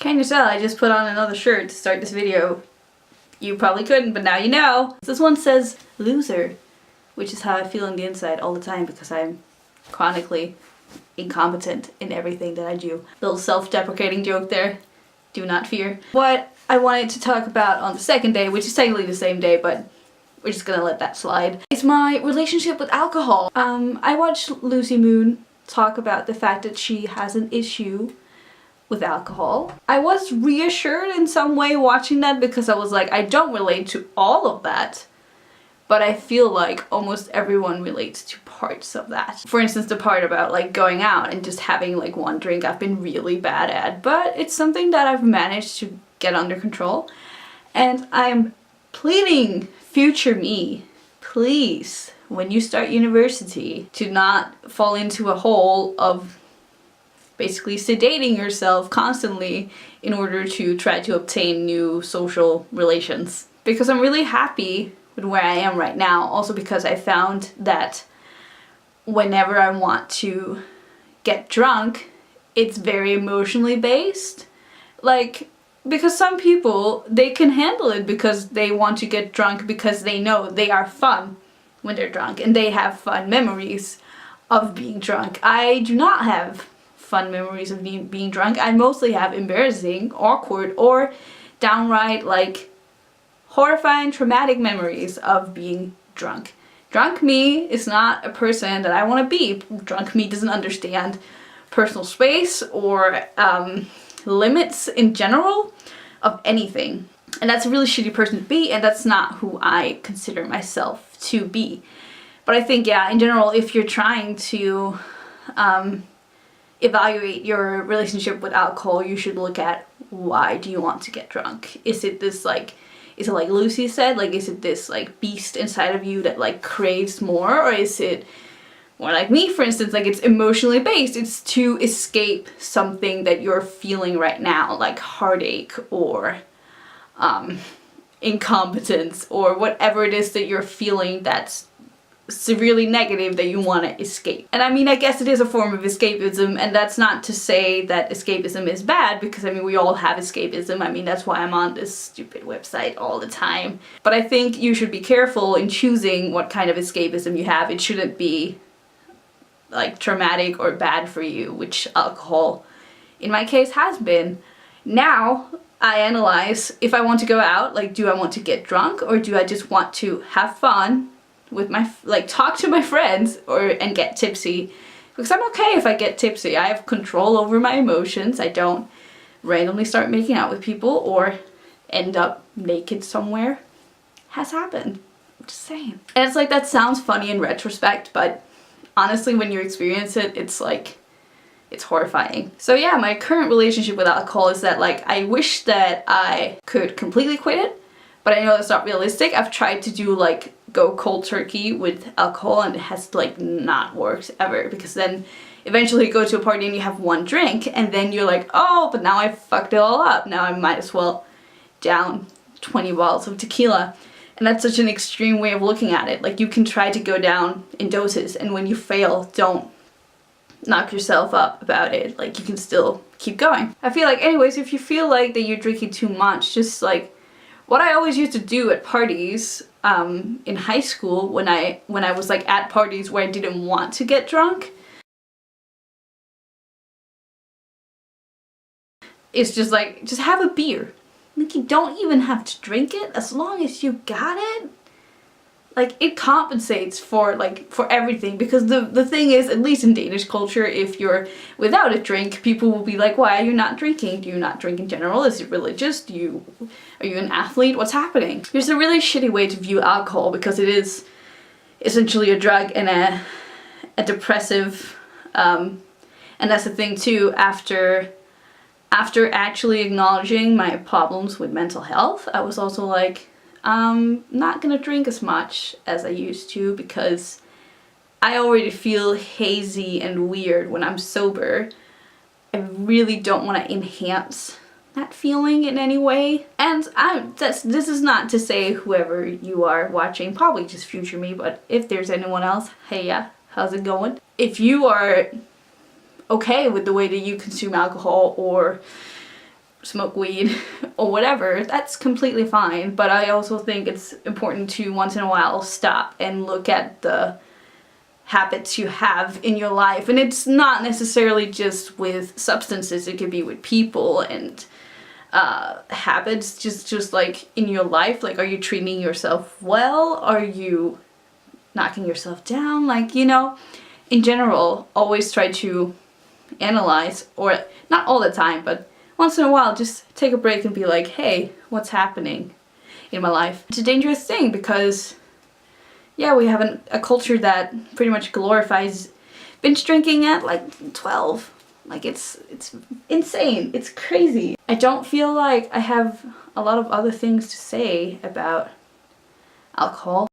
Can you tell I just put on another shirt to start this video? You probably couldn't, but now you know. This one says loser, which is how I feel on the inside all the time because I'm chronically incompetent in everything that I do. Little self-deprecating joke there. Do not fear. What I wanted to talk about on the second day, which is technically the same day, but we're just gonna let that slide, is my relationship with alcohol. I watched Lucy Moon talk about the fact that she has an issue with alcohol. I was reassured in some way watching that because I was like, I don't relate to all of that, but I feel like almost everyone relates to parts of that. For instance, the part about like going out and just having like one drink I've been really bad at, but it's something that I've managed to get under control. And I'm pleading future me, please, when you start university, to not fall into a hole of basically sedating yourself constantly in order to try to obtain new social relations. Because I'm really happy with where I am right now, also because I found that whenever I want to get drunk, it's very emotionally based. Like, because some people, they can handle it because they want to get drunk because they know they are fun when they're drunk and they have fun memories of being drunk. I do not have fun memories of being drunk. I mostly have embarrassing, awkward, or downright like horrifying, traumatic memories of being drunk. Drunk me is not a person that I want to be. Drunk me doesn't understand personal space or limits in general of anything. And that's a really shitty person to be, and that's not who I consider myself to be. But I think, yeah, in general, if you're trying to evaluate your relationship with alcohol, you should look at why do you want to get drunk? Is it like Lucy said, like is it this like beast inside of you that like craves more, or is it more like me, for instance, like it's emotionally based? It's to escape something that you're feeling right now, like heartache or incompetence or whatever it is that you're feeling that's severely negative that you want to escape. And I mean, I guess it is a form of escapism, and that's not to say that escapism is bad, because I mean, we all have escapism. I mean, that's why I'm on this stupid website all the time. But I think you should be careful in choosing what kind of escapism you have. It shouldn't be like traumatic or bad for you, which alcohol in my case has been. Now I analyze if I want to go out, like do I want to get drunk or do I just want to have fun with my, like talk to my friends and get tipsy, because I'm okay if I get tipsy. I have control over my emotions. I don't randomly start making out with people or end up naked somewhere. Has happened. I'm just saying. And it's like, that sounds funny in retrospect, but honestly when you experience it, it's like, it's horrifying. So yeah, my current relationship with alcohol is that like, I wish that I could completely quit it, but I know that's not realistic. I've tried to do like go cold turkey with alcohol and it has like not worked ever, because then eventually you go to a party and you have one drink and then you're like, oh, but now I fucked it all up. Now I might as well down 20 bottles of tequila. And that's such an extreme way of looking at it. Like you can try to go down in doses, and when you fail, don't knock yourself up about it. Like you can still keep going. I feel like anyways, if you feel like that you're drinking too much, just like what I always used to do at parties in high school when I was like at parties where I didn't want to get drunk, is just like, just have a beer. Like you don't even have to drink it, as long as you got it. Like it compensates for everything, because the thing is, at least in Danish culture, if you're without a drink, people will be like, why are you not drinking? Do you not drink in general? Is it religious? Are you an athlete? What's happening? There's a really shitty way to view alcohol, because it is essentially a drug and a depressive, and that's the thing too, after actually acknowledging my problems with mental health, I was also like, I'm not gonna drink as much as I used to, because I already feel hazy and weird when I'm sober. I really don't want to enhance that feeling in any way. And this is not to say whoever you are watching, probably just future me, but if there's anyone else, hey, yeah, how's it going? If you are okay with the way that you consume alcohol or smoke weed or whatever, that's completely fine. But I also think it's important to once in a while stop and look at the habits you have in your life. And it's not necessarily just with substances, it could be with people and habits just like in your life. Like, are you treating yourself well? Are you knocking yourself down? Like, you know, in general, always try to analyze, or not all the time, but once in a while, just take a break and be like, hey, what's happening in my life? It's a dangerous thing because, yeah, we have a culture that pretty much glorifies binge drinking at like 12. Like, it's insane. It's crazy. I don't feel like I have a lot of other things to say about alcohol.